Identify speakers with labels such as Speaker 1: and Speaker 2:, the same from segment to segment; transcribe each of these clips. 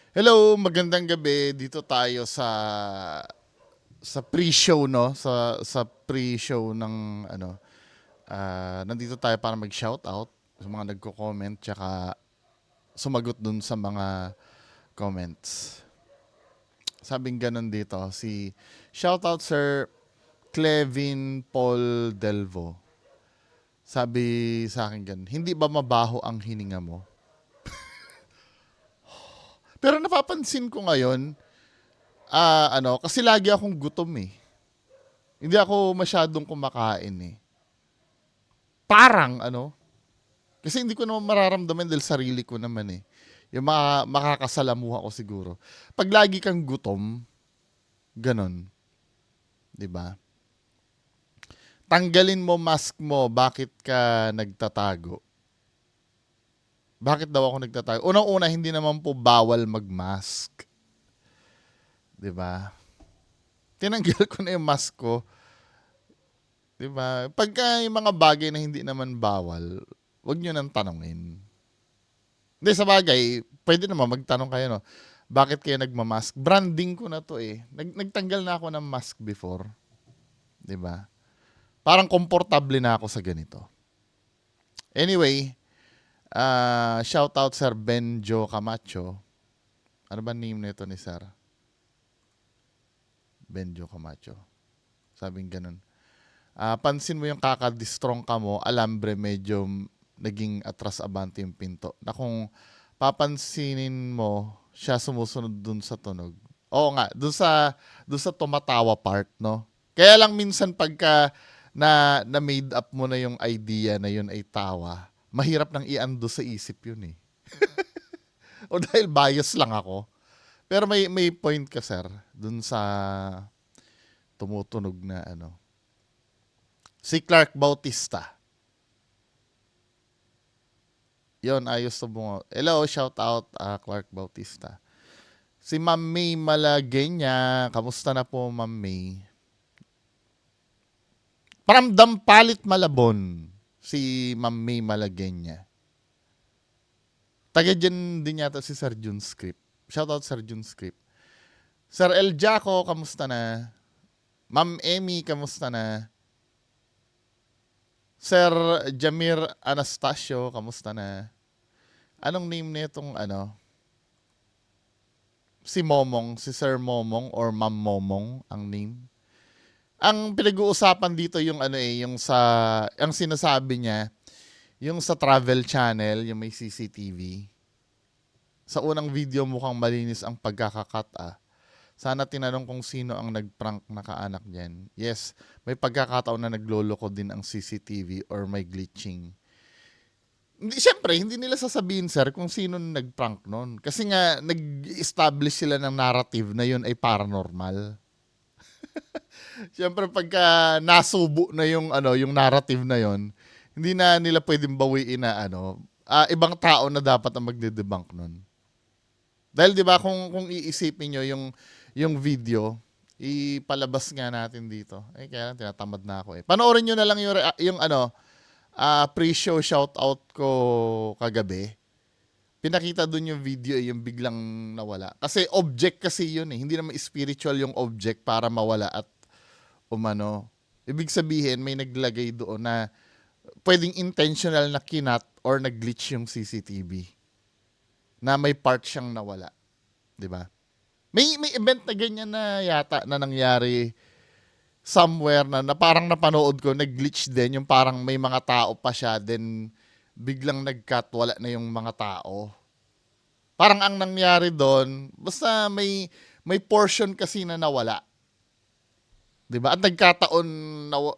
Speaker 1: Hello, magandang gabi. Dito tayo sa pre-show, no? Sa pre-show ng nandito tayo para mag-shoutout sa mga nagko-comment tsaka sumagot dun sa mga comments. Sabing ganun dito, si shoutout Sir Clevin Paul Delvo. Sabi sa akin ganun, hindi ba mabaho ang hininga mo? Pero napapansin ko ngayon, kasi lagi akong gutom eh. Hindi ako masyadong kumakain eh. Parang kasi hindi ko naman mararamdaman dahil sarili ko naman eh. Yung makakasalamuha ko siguro. Pag lagi kang gutom, ganon, 'di ba? Tanggalin mo mask mo, bakit ka nagtatago? Bakit daw ako nagtatago? Unang-una, hindi naman po bawal magmask, 'di ba? Tinanggal ko na yung mask ko, 'di ba? Pagka yung mga bagay na hindi naman bawal, wag niyo nang tanungin. Hindi, sa bagay, pwede naman magtanong kayo, no? Bakit kayo nagmamask? Branding ko na to eh. Nagtanggal na ako ng mask before. 'Di ba? Parang komportable na ako sa ganito. Anyway, shout out Sir Benjo Camacho. Ano ba name nito ni Sir? Benjo Camacho. Sabing ganun. Pansin mo yung kakadistrong ka mo, alambre medyo naging atras abante yung pinto. Na kung papansinin mo, siya sumusunod dun sa tunog. Oo nga, dun sa tumatawa part, no? Kaya lang minsan pagka na made up mo na yung idea na yun ay tawa, mahirap nang i-undo sa isip yun eh. O dahil bias lang ako. Pero may point ka, sir, dun sa tumutunog na ano. Si Clark Bautista. Yon, ayos to bungo. Hello, shout out Clark Bautista. Si Ma'am May Malagenya, kamusta na po Ma'am May? Paramdam palit Malabon, si Ma'am May Malagenya. Taga dyan din yata si Sir Jun Script. Shout out Sir Jun Script. Sir El Jaco, kamusta na? Ma'am Emmy, kamusta na? Sir Jamir Anastasio, kamusta na? Anong name nitong si Momong, si Sir Momong or Ma'am Momong ang name? Ang pinag-uusapan dito yung yung ang sinasabi niya, yung sa travel channel, yung may CCTV. Sa unang video mukhang malinis ang pagkakakat ah. Sana tinanong kung sino ang nag-prank na kaanak niyan. Yes, may pagkakataon na nagloloko din ang CCTV or may glitching. Hindi, syempre, hindi nila sasabihin, sir, kung sino nag-prank nun. Kasi nga, nag-establish sila ng narrative na yun ay paranormal. Syempre, pagka nasubo na yung narrative na yun, hindi na nila pwedeng bawiin na ibang tao na dapat ang magde-debunk nun. Dahil 'di ba kung iisipin niyo yung video, ipalabas nga natin dito. Kaya lang tinatamad na ako eh. Panoorin niyo na lang yung pre-show shoutout ko kagabi. Pinakita doon yung video yung biglang nawala. Kasi object kasi yun eh. Hindi naman spiritual yung object para mawala at umano. Ibig sabihin may naglagay doon na pwedeng intentional na kinat or nag-glitch yung CCTV na may part siyang nawala, 'di ba? May event na ganyan na yata na nangyari somewhere na parang napanood ko, nag-glitch din, yung parang may mga tao pa siya, then biglang nag-cut, wala na yung mga tao. Parang ang nangyari doon, basta may portion kasi na nawala. 'Di ba? At nagkataon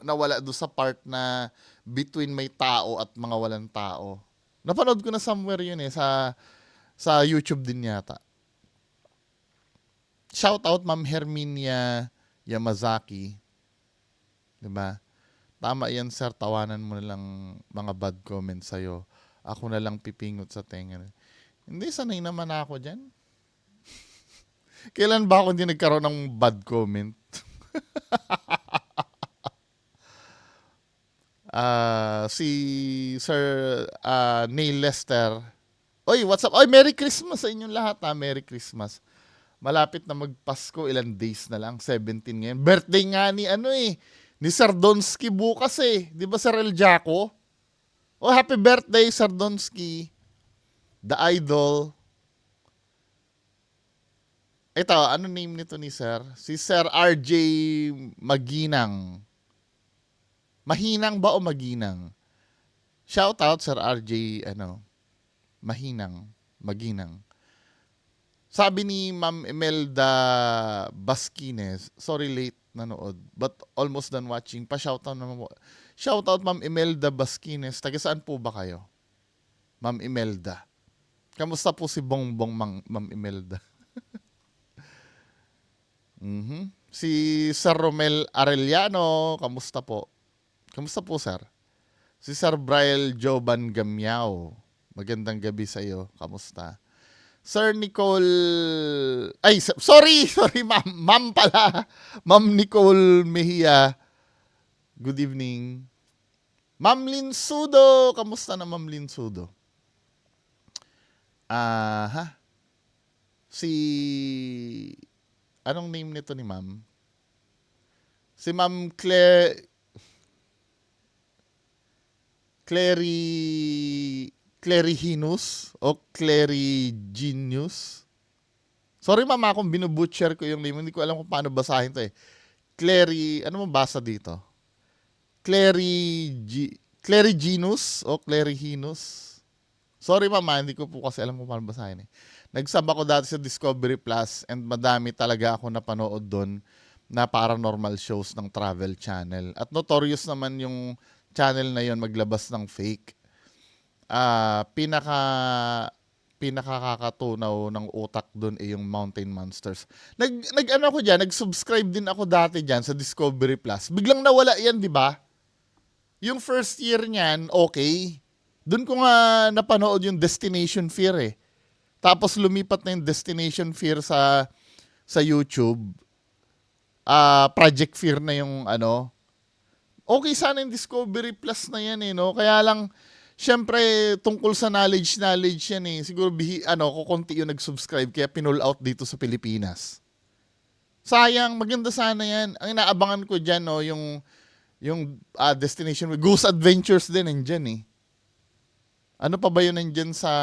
Speaker 1: nawala doon sa part na between may tao at mga walang tao. Napanood ko na somewhere yun eh, sa YouTube din yata. Shout out Ma'am Herminia Yamazaki, 'di ba? Tama 'yan sir, tawanan mo na lang mga bad comments sa'yo. Ako na lang pipingot sa tenga. Hindi, sanay naman ako diyan. Kailan ba ako hindi nagkaroon ng bad comment? Si Sir Neil Lester. Oy, what's up? Oy, Merry Christmas sa inyong lahat ha. Merry Christmas. Malapit na magpasko, ilang days na lang, 17 ngayon. Birthday nga ni ni Sardonsky bukas eh. 'Di ba Sir El Jaco? Oh, happy birthday Sardonsky. The Idol. Ito, ano name nito ni Sir? Si Sir RJ Maginang. Mahinang ba o Maginang? Shout out Sir RJ Maginang. Sabi ni Ma'am Imelda Basquines, sorry late nanood, but almost done watching. Pa-shoutout naman po. Shoutout Ma'am Imelda Basquines. Taga saan po ba kayo? Ma'am Imelda. Kamusta po si Bongbong Ma'am Imelda? Si Sir Romel Arellano, kamusta po? Kamusta po, sir? Si Sir Briel Joban Gamiao. Magandang gabi sa iyo. Kamusta? Sir Nicole... Ay, sorry, ma'am. Ma'am pala. Ma'am Nicole Mejia. Good evening. Ma'am Linsudo. Kamusta na, Ma'am Linsudo? Si... Anong name nito ni Ma'am? Si Ma'am Clarihinus o Clarigenius. Sorry mama kung binubutcher ko yung name. Hindi ko alam kung paano basahin to eh. Ano mo basa dito? Clarigenus o Clarihinus. Sorry mama, hindi ko po kasi alam kung paano basahin eh. Nagsub ako dati sa Discovery Plus and madami talaga ako napanood doon na paranormal shows ng Travel Channel. At notorious naman yung channel na yon maglabas ng fake. Pinakakakatunaw ng utak doon ay yung Mountain Monsters. Nag-subscribe din ako dati diyan sa Discovery Plus. Biglang nawala 'yan, 'di ba? Yung first year niyan, okay. Doon ko nga napanood yung Destination Fear eh. Tapos lumipat na yung Destination Fear sa YouTube. Project Fear na yung okay sana yung Discovery Plus na yan eh, no? Kaya lang, syempre, tungkol sa knowledge yan eh. Siguro, kukunti yung nag-subscribe, kaya pinull out dito sa Pilipinas. Sayang, maganda sana yan. Ang inaabangan ko dyan, no, yung Destination, Goose Adventures din, nandyan eh. Ano pa ba yun nandyan sa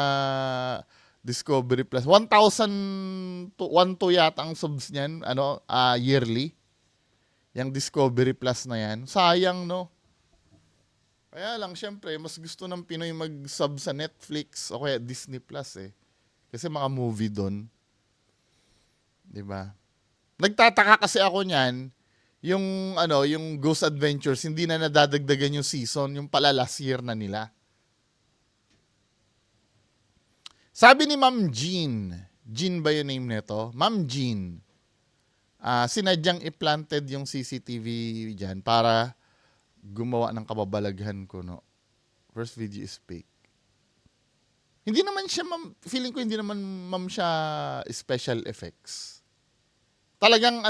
Speaker 1: Discovery Plus? 1,000 to 1,2 yata ang subs niyan, yearly. Yung Discovery Plus na yan. Sayang, no? Kaya lang, syempre, mas gusto ng Pinoy mag-sub sa Netflix o kaya Disney Plus eh. Kasi mga movie doon. Diba? Nagtataka kasi ako niyan, yung Ghost Adventures, hindi na nadadagdagan yung season, yung pala last year na nila. Sabi ni Ma'am Jean ba yung name nito? Ma'am Jean. Sinadyang i-planted yung CCTV dyan para gumawa ng kababalaghan ko, no? First video is fake. Hindi naman siya, feeling ko hindi naman, ma'am, siya special effects. Talagang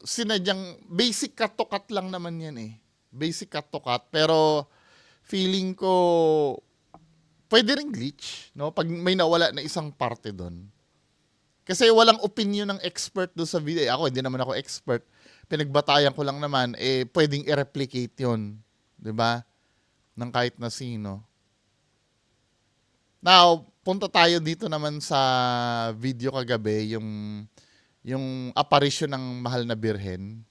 Speaker 1: sinadyang, basic cut to cut lang naman yan eh. Basic cut to cut, pero feeling ko, pwede rin glitch, no? Pag may nawala na isang parte doon. Kasi walang opinion ng expert doon sa video. Ako, hindi naman ako expert. Pinagbatayan ko lang naman, pwedeng i-replicate yun. Diba? Ng kahit na sino. Now, punta tayo dito naman sa video kagabi, yung apparition ng mahal na birhen.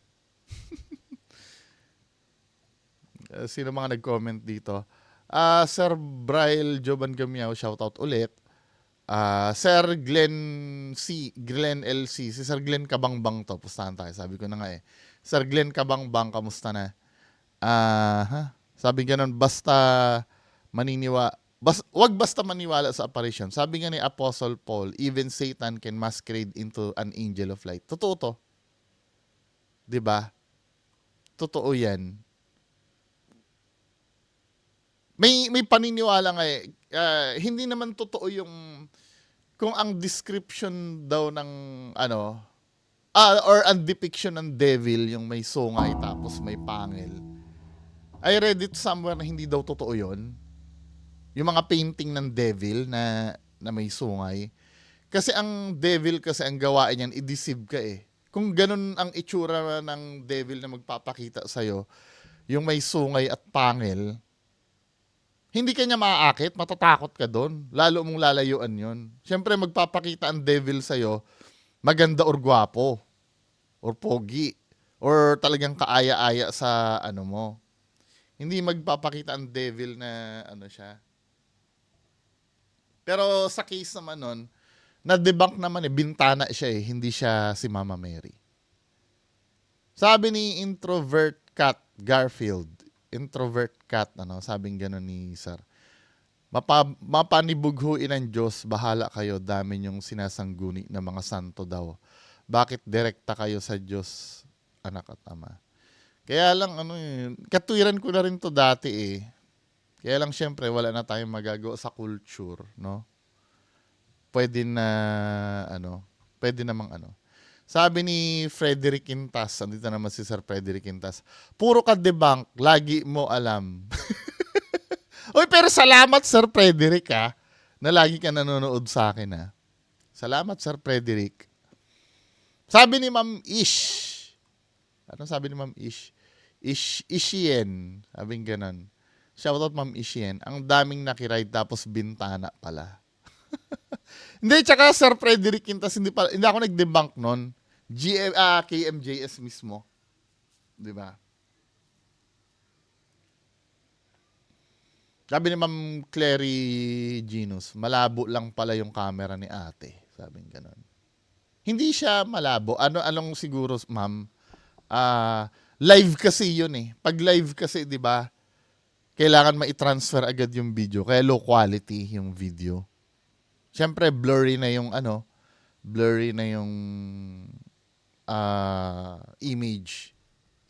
Speaker 1: Sino mga nag-comment dito? Sir Briel Joban Gamiao, shoutout ulit. Sir Glenn LC, si Sir Glenn Kabangbang to, pustahan tayo, sabi ko na nga eh. Sir Glenn Kabangbang, kamusta na? Sabi ganun, wag basta maniwala sa apparition. Sabi nga ni Apostle Paul, even Satan can masquerade into an angel of light. Totoo to. 'Di ba? Totoo 'yan. May paniniwala nga eh. Hindi naman totoo yung kung ang description daw ng or ang depiction ng devil yung may sungay tapos may pangil. I read it somewhere na hindi daw totoo yun. Yung mga painting ng devil na may sungay. Kasi ang devil kasi ang gawain niyan, i-deceive ka eh. Kung ganun ang itsura ng devil na magpapakita sa'yo, yung may sungay at pangil, hindi ka niya maaakit, matatakot ka doon. Lalo mong lalayuan yun. Siyempre, magpapakita ang devil sa'yo, maganda or gwapo, or pogi, or talagang kaaya-aya sa ano mo. Hindi magpapakita ang devil na ano siya. Pero sa case naman nun, na-debunk naman eh, bintana siya eh, hindi siya si Mama Mary. Sabi ni Introvert Cat Garfield, Introvert Cat, ano, sabing gano'n ni Sir. Mapanibughuin ng Diyos, bahala kayo, dami niyong sinasangguni ng mga santo daw. Bakit direkta kayo sa Diyos, anak at ama? Kaya lang, ano eh, katwiran ko na rin to dati eh. Kaya lang syempre, wala na tayong magagawa sa culture, no? Pwede na, ano, pwede namang ano. Sabi ni Frederick Quintas, andito naman si Sir Frederick Quintas, puro ka debunk, lagi mo alam. Uy, pero salamat Sir Frederick ha, na lagi ka nanonood sa akin ha. Salamat Sir Frederick. Sabi ni Ma'am Ish, ano sabi ni Ma'am Ish? Ishien, sabing ganon. Shoutout Ma'am Ishien, ang daming nakiride tapos bintana pala. Hindi, tsaka Sir Frederick Quintas, hindi ako nag-debunk nun. KMJS mismo. Di ba? Sabi ni Ma'am Clary Genus, malabo lang pala yung camera ni ate. Sabing ganon. Hindi siya malabo. Anong siguro, ma'am? Live kasi yun eh. Pag live kasi, di ba, kailangan ma-transfer agad yung video. Kaya low quality yung video. Siyempre, blurry na yung image.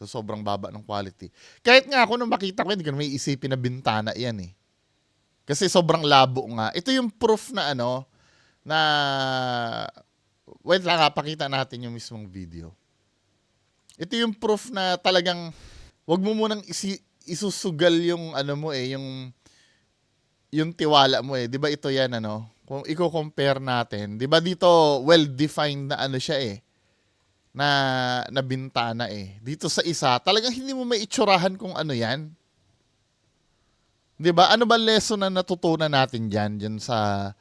Speaker 1: So, sobrang baba ng quality. Kahit nga ako nung makita ko, hindi ko may isipin na bintana yan eh. Kasi sobrang labo nga. Ito yung proof na na, wait lang, pakita natin yung mismong video. Ito yung proof na talagang, wag mo munang isusugal yung mo eh, yung tiwala mo eh. 'Di ba ito yan kung i-compare natin, 'di ba dito well-defined na siya eh. Na bintana eh. Dito sa isa, talagang hindi mo maitsurahan kung ano yan. 'Di ba? Ano ba lesson na natutunan natin diyan sa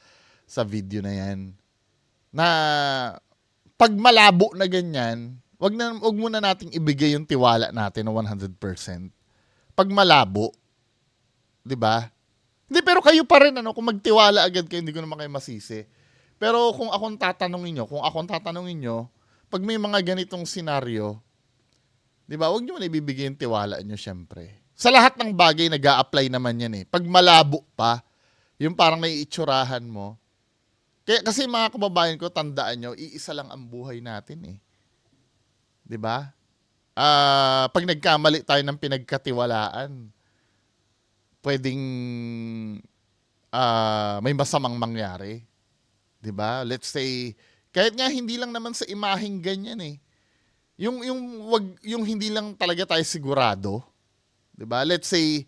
Speaker 1: video na yan? Na pag malabo na ganyan, wag mo na nating ibigay yung tiwala natin na 100%. Pag malabo, 'di ba? Hindi, pero kayo pa rin kung magtiwala agad kayo, hindi ko naman kayo masisi. Pero kung akong tatanungin nyo, pag may mga ganitong senaryo, 'di ba? Huwag niyo man ibibigay yung tiwala niyo syempre. Sa lahat ng bagay nag-a-apply naman 'yan eh. Pag malabo pa, yung parang naiitsurahan mo. Kaya kasi mga kababayan ko, tandaan nyo, iisa lang ang buhay natin eh. 'Di ba? Pag nagkamali tayo ng pinagkatiwalaan, pwedeng may masamang mangyari. 'Di ba? Let's say, kahit nga hindi lang naman sa imaheng ganyan eh. Yung hindi lang talaga tayo sigurado. 'Di ba? Let's say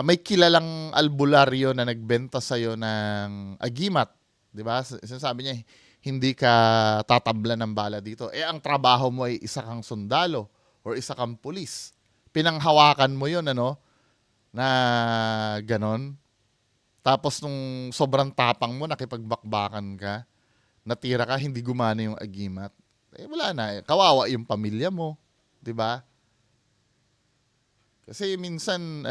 Speaker 1: may kilalang albularyo na nagbenta sa iyo ng agimat, 'di ba? Sinasabi niya hindi ka tatablan ng bala dito. Eh ang trabaho mo ay isa kang sundalo or isa kang pulis. Pinanghawakan mo 'yon na ganon. Tapos nung sobrang tapang mo, nakipagbakbakan ka, natira ka, hindi gumana yung agimat. Eh wala na, kawawa yung pamilya mo, 'di ba? Kasi minsan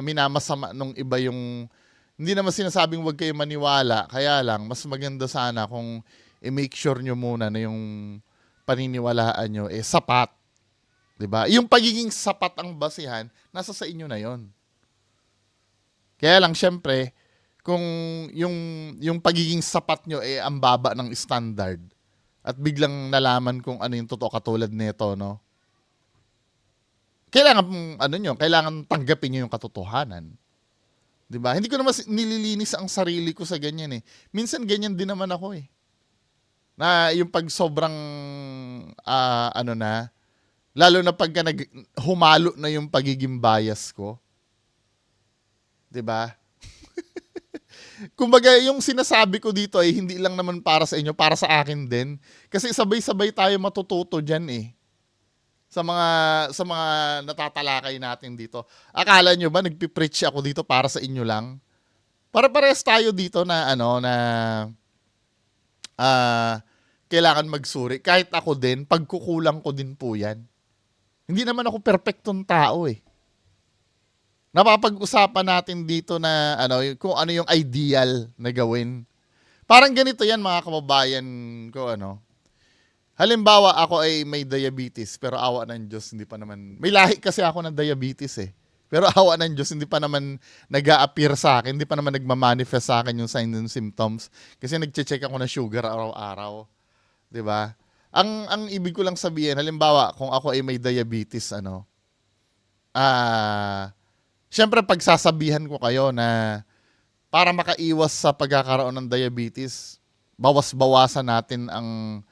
Speaker 1: minamasama nung iba yung, hindi naman sinasabing wag kayo maniwala, kaya lang mas maganda sana kung i-make sure nyo muna na yung paniniwalaan nyo sapat. 'Di ba? Yung pagiging sapat ang basihan, nasa sa inyo na 'yon. Kaya lang syempre, kung yung pagiging sapat nyo ang baba ng standard at biglang nalaman kung ano yung totoo katulad nito, kailangan tanggapin niyo yung katotohanan. 'Di ba? Hindi ko naman nililinis ang sarili ko sa ganyan eh. Minsan ganyan din naman ako eh. Na yung pag sobrang lalo na pagka humalo na yung pagiging bias ko. 'Di ba? Kumbaga, yung sinasabi ko dito ay hindi lang naman para sa inyo, para sa akin din. Kasi sabay-sabay tayo matututo diyan eh. Sa mga natatalakay natin dito. Akala nyo ba nagpi-preach ako dito para sa inyo lang? Para-pares tayo dito na ano na ah kailangan magsuri. Kahit ako din, pagkukulang ko din po 'yan. Hindi naman ako perpektong tao eh. Napapag-usapan natin dito na ano, kung ano yung ideal na gawin. Parang ganito 'yan mga kababayan ko ano. Halimbawa ako ay may diabetes pero awa ng Diyos hindi pa naman may lahi kasi ako ng diabetes eh. Pero awa ng Diyos hindi pa naman nag-a-appear sa akin, hindi pa naman nagma-manifest sa akin yung signs and symptoms kasi nagche-check ako ng sugar araw-araw, 'di ba? Ang ibig ko lang sabihin, halimbawa kung ako ay may diabetes ano, ah syempre pagsasabihan ko kayo na para makaiwas sa pagkakaroon ng diabetes, bawas-bawasan natin ang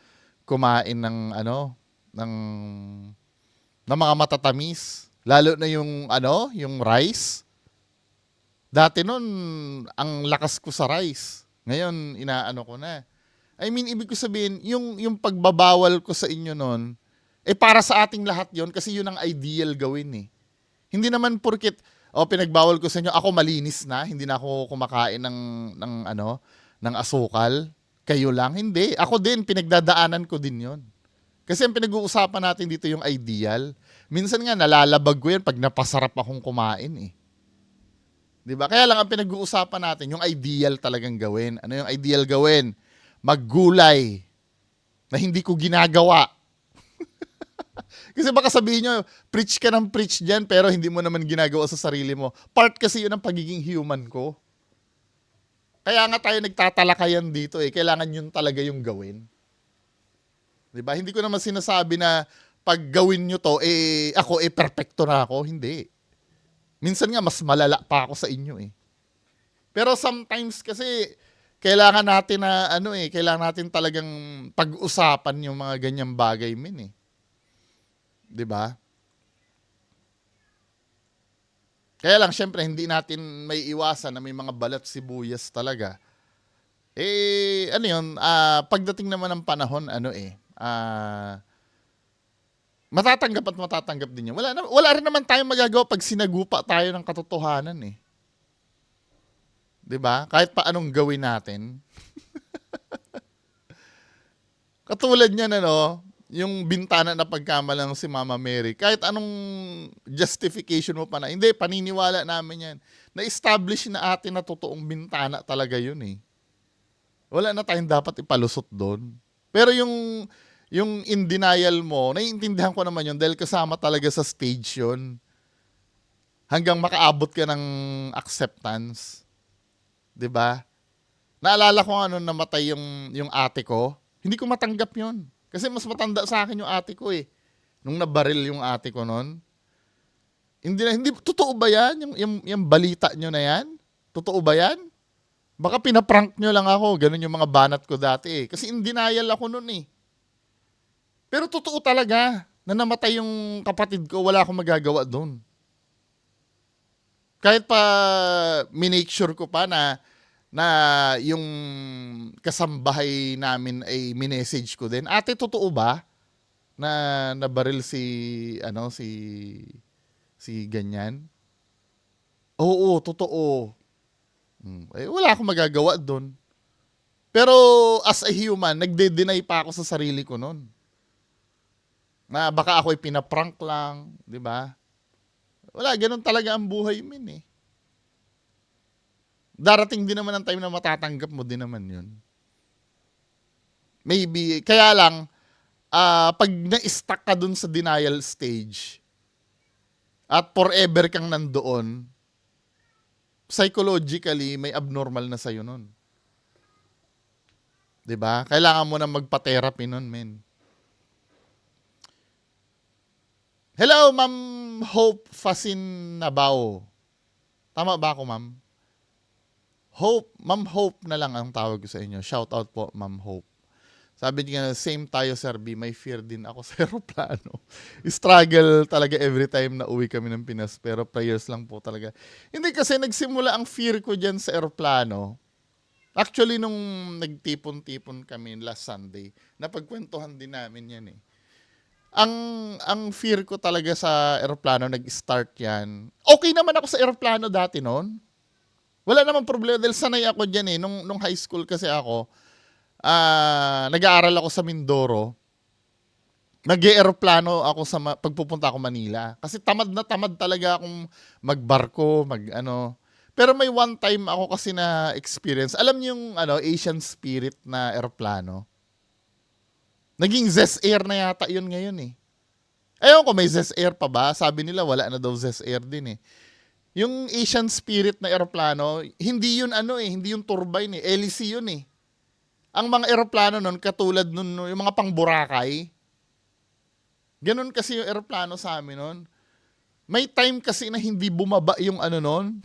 Speaker 1: kumain ng ano, ng mga matatamis, lalo na yung ano, yung rice. Dati nun, ang lakas ko sa rice. Ngayon, inaano ko na. I mean, ibig ko sabihin, yung pagbabawal ko sa inyo nun, para sa ating lahat yon kasi yun ang ideal gawin eh. Hindi naman porket, pinagbawal ko sa inyo, ako malinis na, hindi na ako kumakain ng ano, ng asukal. Kayo lang, hindi. Ako din, pinagdadaanan ko din yon. Kasi ang pinag-uusapan natin dito yung ideal. Minsan nga, nalalabag ko yan pag napasarap akong kumain eh. 'Di ba? Kaya lang ang pinag-uusapan natin, yung ideal talagang gawin. Ano yung ideal gawin? Maggulay na hindi ko ginagawa. Kasi baka sabihin nyo, preach ka ng preach dyan, pero hindi mo naman ginagawa sa sarili mo. Part kasi yun ng pagiging human ko. Kaya nga tayo nagtatalakayan dito eh. Kailangan yun talaga yung gawin. 'Di ba? Hindi ko naman sinasabi na pag gawin nyo to, ako perfecto na ako. Hindi. Minsan nga, mas malala pa ako sa inyo eh. Pero sometimes kasi, kailangan natin na, kailangan natin talagang pag-usapan yung mga ganyang bagay, min eh. 'Di ba? Kaya lang, syempre, hindi natin may iwasan na may mga balat sibuyas talaga. Ano yun, pagdating naman ng panahon, matatanggap at matatanggap din yun. Wala rin naman tayong magagawa pag sinagupa tayo ng katotohanan eh. 'Di ba? Kahit pa anong gawin natin. Katulad niyan yung bintana na pagkamalang si Mama Mary, kahit anong justification mo pa na, hindi, paniniwala namin yan. Na-establish na atin na totoong bintana talaga yun eh. Wala na tayong dapat ipalusot doon. Pero yung in denial mo, naiintindihan ko naman yun dahil kasama talaga sa stage yun. Hanggang makaabot ka ng acceptance. 'Di ba? Naalala ko namatay yung ate ko. Hindi ko matanggap yun. Kasi mas matanda sa akin yung ate ko eh. Nung nabaril yung ate ko noon. Hindi, totoo ba yan? Yung balita nyo na yan? Totoo ba yan? Baka pinaprank nyo lang ako. Ganun yung mga banat ko dati eh. Kasi in denial ako noon eh. Pero totoo talaga na namatay yung kapatid ko, wala akong magagawa doon. Kahit pa minake sure ko pa na yung kasambahay namin ay minessage ko din. Ate, totoo ba na nabaril si ganyan? Oo, totoo. Wala akong magagawa doon. Pero as a human, nagde-deny pa ako sa sarili ko noon. Na baka ako ay pinaprank lang, 'di ba? Wala, ganun talaga ang buhay min eh. Darating din naman ang time na matatanggap mo din naman yun. Maybe, kaya lang, pag na-stuck ka dun sa denial stage, at forever kang nandoon, psychologically, may abnormal na sa'yo nun. 'Di ba? Kailangan mo na magpa-therapy nun, men. Hello, Ma'am Hope Fasin Nabao. Tama ba ako, ma'am? Hope, Ma'am Hope na lang ang tawag ko sa inyo. Shout out po, Ma'am Hope. Sabi niya, same tayo, Sir B. May fear din ako sa aeroplano. Struggle talaga every time na uwi kami ng Pinas. Pero prayers lang po talaga. Hindi kasi nagsimula ang fear ko dyan sa aeroplano. Actually, nung nagtipon-tipon kami last Sunday, napagkwentuhan din namin yan eh. Ang fear ko talaga sa aeroplano, nag-start yan. Okay naman ako sa aeroplano dati noon. Wala namang problema dahil sanay ako dyan eh. Nung high school kasi ako, nag-aaral ako sa Mindoro. Nag-eeroplano ako sa pagpupunta ako Manila. Kasi tamad na tamad talaga akong magbarko, mag-ano. Pero may one time ako kasi na experience. Alam niyo yung Asian Spirit na eroplano? Naging Zes Air na yata yun ngayon eh. Ewan ko, may Zes Air pa ba? Sabi nila wala na daw Zes Air din eh. Yung Asian Spirit na eroplano, hindi yun hindi yung turbine eh. LEC yun eh. Ang mga eroplano nun, katulad nun, yung mga pang Boracay, ganun kasi yung eroplano sa amin nun. May time kasi na hindi bumaba yung nun,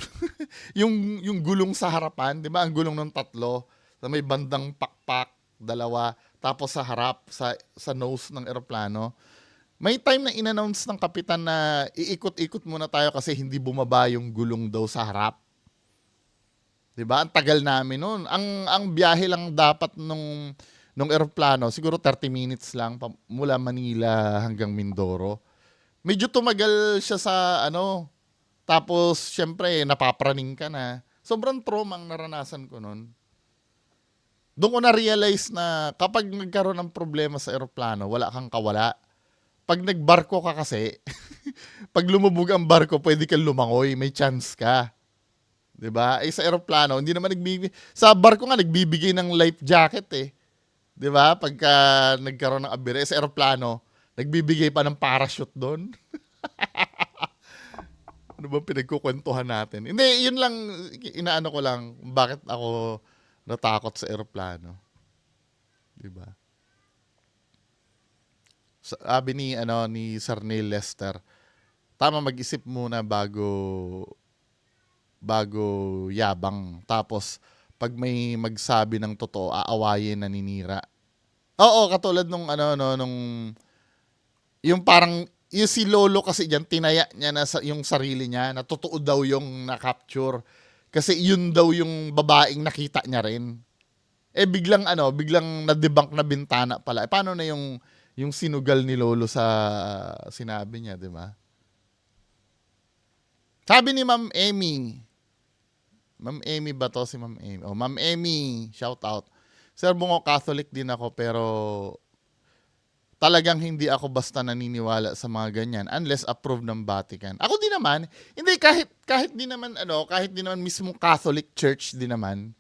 Speaker 1: yung gulong sa harapan, di ba? Ang gulong ng tatlo, na may bandang pakpak, dalawa, tapos sa harap, sa nose ng eroplano. May time na in-announce ng kapitan na iikot-ikot muna tayo kasi hindi bumaba yung gulong daw sa harap. 'Di ba? Ang tagal namin noon. Ang biyahe lang dapat nung eroplano, siguro 30 minutes lang mula Manila hanggang Mindoro. Medyo tumagal siya sa tapos syempre napapraning ka na. Sobrang trauma ang naranasan ko noon. Doon ko na-realize na kapag nagkaroon ng problema sa eroplano, wala kang kawala. Pag nagbarko ka kasi, pag lumubog ang barko, pwede kang lumangoy, may chance ka. 'Di ba? Sa eroplano, hindi naman nagbibigay. Sa barko nga nagbibigay ng life jacket eh. 'Di ba? Pagka nagkaroon ng abire sa eroplano, nagbibigay pa ng parachute doon. Ano ba pinagkukwentuhan natin? Hindi, yun lang inaano ko lang bakit ako natakot sa eroplano. 'Di ba? Sabi ni Sir Neil Lester, tama mag-isip muna bago yabang. Tapos pag may magsabi ng totoo, aawayin, naninira. Oo, katulad nung nung yung parang yung si Lolo kasi diyan tinaya niya na yung sarili niya na totoo daw yung na-capture. Kasi yun daw yung babaeng nakita niya rin. Biglang biglang na-debunk na bintana pala. Paano na yung sinugal ni Lolo sa sinabi niya, 'di ba? Sabi ni Ma'am Emmy, Ma'am Emmy ba to si Ma'am Emmy? Oh, Ma'am Emmy, shout out. Sir Bungo, Catholic din ako pero talagang hindi ako basta naniniwala sa mga ganyan unless approved ng Vatican. Ako din naman, hindi kahit din naman kahit din naman mismo Catholic Church din naman.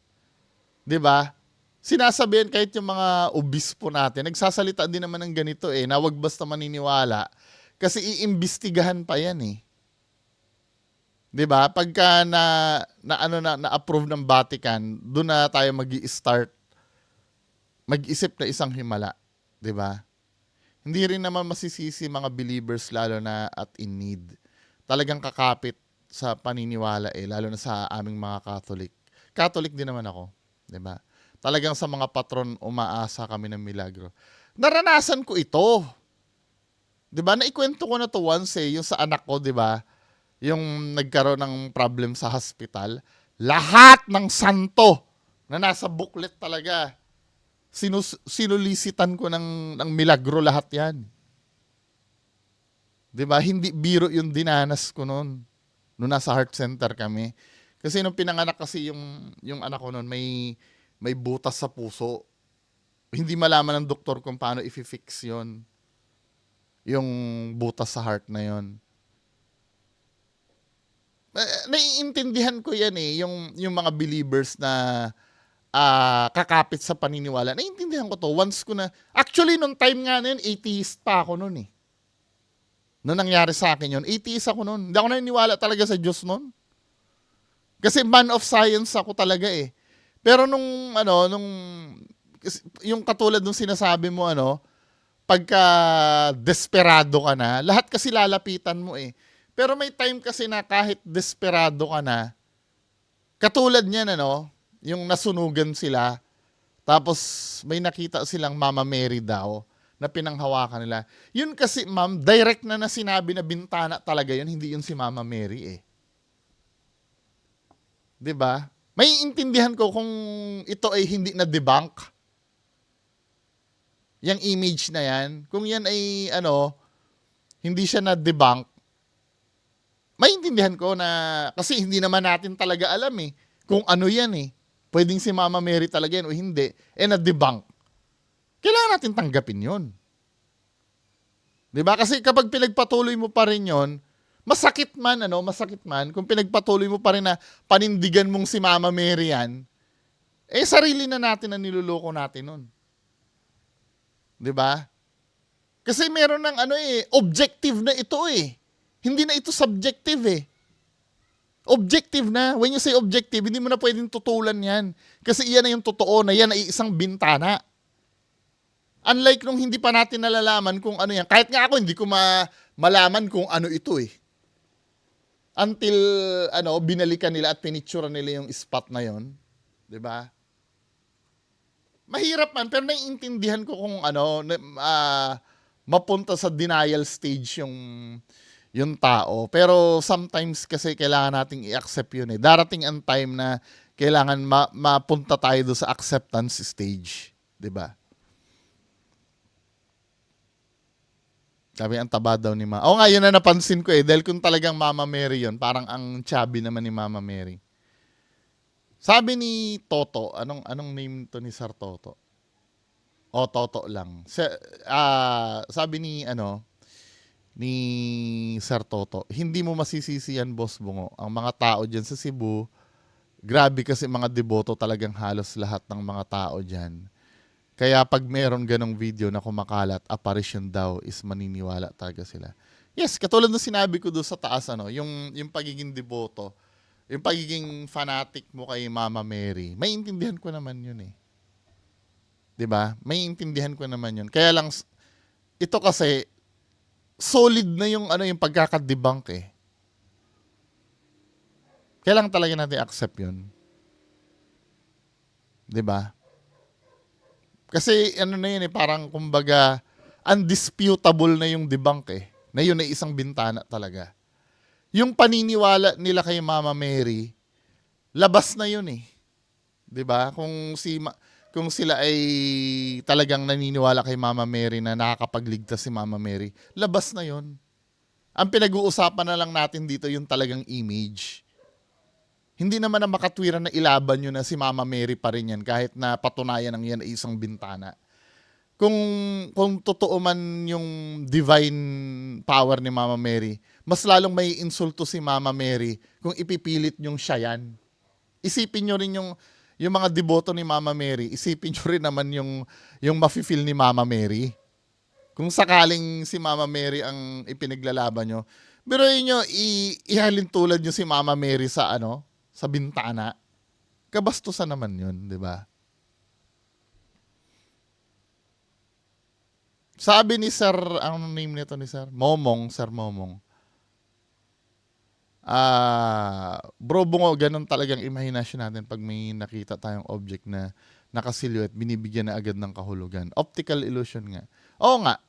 Speaker 1: 'Di ba? Sinasabihan kahit yung mga obispo natin, nagsasalita din naman ng ganito na wag basta maniniwala kasi iimbestigahan pa yan eh. 'Di ba? Pagka na-approve ng Vatican, doon na tayo mag-i-start mag-isip na isang himala, 'di ba? Hindi rin naman masisisi mga believers lalo na at in need. Talagang kakapit sa paniniwala lalo na sa aming mga Catholic. Catholic din naman ako, 'di ba? Talagang sa mga patron umaasa kami ng milagro. Naranasan ko ito. 'Di ba? Naikwento ko na to once yung sa anak ko, 'di ba? Yung nagkaroon ng problem sa hospital, lahat ng santo na nasa booklet talaga. Sinulisitan ko ng milagro lahat 'yan. 'Di ba? Hindi biro yung dinanas ko noon. Noong nasa heart center kami. Kasi nung pinanganak kasi yung anak ko noon, may butas sa puso. Hindi malaman ng doktor kung paano i-fix 'yon. Yung butas sa heart na 'yon. Naiintindihan ko 'yan yung mga believers na kakapit sa paniniwala. Naiintindihan ko to. Once ko na actually nung time nga na yun, atheist pa ako noon eh. Nung nangyari sa akin yun, atheist ako noon. Hindi ako naniniwala talaga sa Diyos noon. Kasi man of science ako talaga eh. Pero nung yung katulad nung sinasabi mo pagka desperado ka na, lahat kasi lalapitan mo eh. Pero may time kasi na kahit desperado ka na, katulad niyan yung nasunugan sila, Tapos may nakita silang Mama Mary daw na pinanghawakan nila. Yun kasi ma'am, direct na sinabi na bintana talaga yun, hindi yun si Mama Mary eh. 'Di ba? May intindihan ko kung ito ay hindi na debunk, yung image na yan. Kung yan ay hindi siya na debunk, maintindihan ko na kasi hindi naman natin talaga alam eh kung ano yan eh. Pwedeng si Mama Mary talaga yan o hindi. Na debunk. Kailangan natin tanggapin yun. 'Di ba? Kasi kapag pinagpatuloy mo pa rin 'yon, masakit man kung pinagpatuloy mo pa rin na panindigan mong si Mama Mary yan, sarili na natin ang niluloko natin nun. 'Di ba? Kasi meron ng objective na ito eh. Hindi na ito subjective eh. Objective na. When you say objective, hindi mo na pwedeng tutulan yan. Kasi iyan na yung totoo na yan ay isang bintana. Unlike nung hindi pa natin nalalaman kung ano yan. Kahit nga ako, hindi ko malaman kung ano ito eh. Until, binalikan nila at pinicturean nila yung spot na yon, 'di ba? Mahirap man, pero naiintindihan ko kung mapunta sa denial stage yung tao. Pero sometimes kasi kailangan nating i-accept yun eh. Darating ang time na kailangan mapunta tayo do sa acceptance stage, 'di ba? Sabi, ang taba daw ni Mama. Oo nga, yun na napansin ko eh. Dahil kung talagang Mama Mary yun, parang ang chubby naman ni Mama Mary. Sabi ni Toto, anong name to ni Sir Toto? O, Toto lang. Sabi ni Sir Toto, hindi mo masisisi yan, Boss Bungo. Ang mga tao dyan sa Cebu, grabe kasi mga deboto talagang halos lahat ng mga tao dyan. Kaya pag meron ganong video na kumakalat, apparition daw is maniniwala talaga sila. Yes, katulad ng sinabi ko doon sa taas, yung pagiging deboto, yung pagiging fanatic mo kay Mama Mary, may intindihan ko naman yun eh. 'Di ba? May intindihan ko naman yun. Kaya lang, ito kasi, solid na yung pagkakadebunk eh. Kailangan talaga natin accept yun. 'Di ba? Kasi na yun eh, parang kumbaga undisputable na yung debunk eh. Na yun ay isang bintana talaga. Yung paniniwala nila kay Mama Mary, labas na yun eh. 'Di ba? Kung sila ay talagang naniniwala kay Mama Mary na nakakapagligtas si Mama Mary, labas na yun. Ang pinag-uusapan na lang natin dito yung talagang image. Hindi naman na makatwiran na ilaban nyo na si Mama Mary pa rin yan kahit na patunayan ng yan ay isang bintana. Kung totoo man yung divine power ni Mama Mary, mas lalong may insulto si Mama Mary kung ipipilit nyong siya yan. Isipin nyo rin yung mga deboto ni Mama Mary, isipin nyo rin naman yung mafe-feel ni Mama Mary. Kung sakaling si Mama Mary ang ipinaglalaban nyo, pero yun ihalin tulad nyo si Mama Mary sa bintana, kabastusan naman yun, di ba? Sabi ni Sir, ang name nito ni Sir? Sir Momong. Bro Bungo, ganun talagang imahinasyon natin pag may nakita tayong object na nakasilhouette, binibigyan na agad ng kahulugan. Optical illusion nga. Oo nga,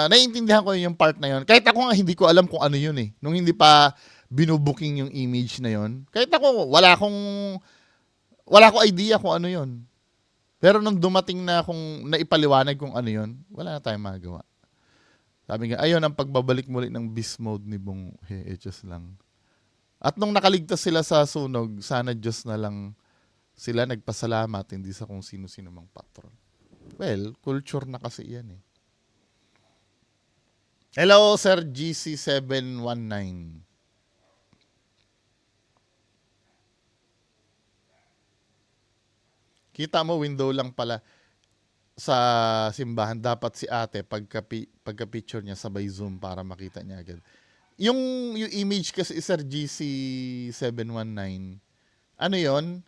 Speaker 1: naiintindihan ko yung part na yun. Kahit ako nga hindi ko alam kung ano yun eh. Nung hindi pa binubuking yung image na yun. Kahit ako, wala akong idea kung ano yun. Pero nung dumating na kung naipaliwanag kung ano yun, wala na tayong magawa. Sabi nga, ayun ang pagbabalik muli ng beast mode ni Bong Just lang. At nung nakaligtas sila sa sunog, sana Diyos na lang sila nagpasalamat, hindi sa kung sino-sino mang patron. Well, culture na kasi yan eh. Hello, Sir GC719. Kita mo, window lang pala sa simbahan. Dapat si ate, pagka-picture niya, sabay zoom para makita niya agad. Yung image kasi Sir GC719, ano yun?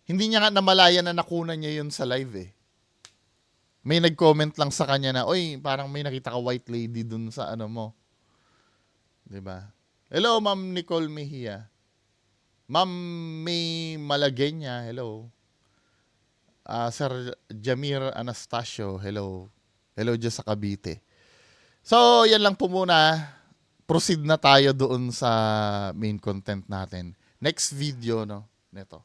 Speaker 1: Hindi niya nga namalayan na nakunan niya yun sa live eh. May nag-comment lang sa kanya na, oy, parang may nakita ka white lady dun sa ano mo. 'Di ba? Hello, Ma'am Nicole Mejia. Ma'am May Malagenya, hello. Sir Jamir Anastasio, hello. Hello dyan sa Cavite. So, yan lang po muna. Proceed na tayo doon sa main content natin. Next video, no? Neto.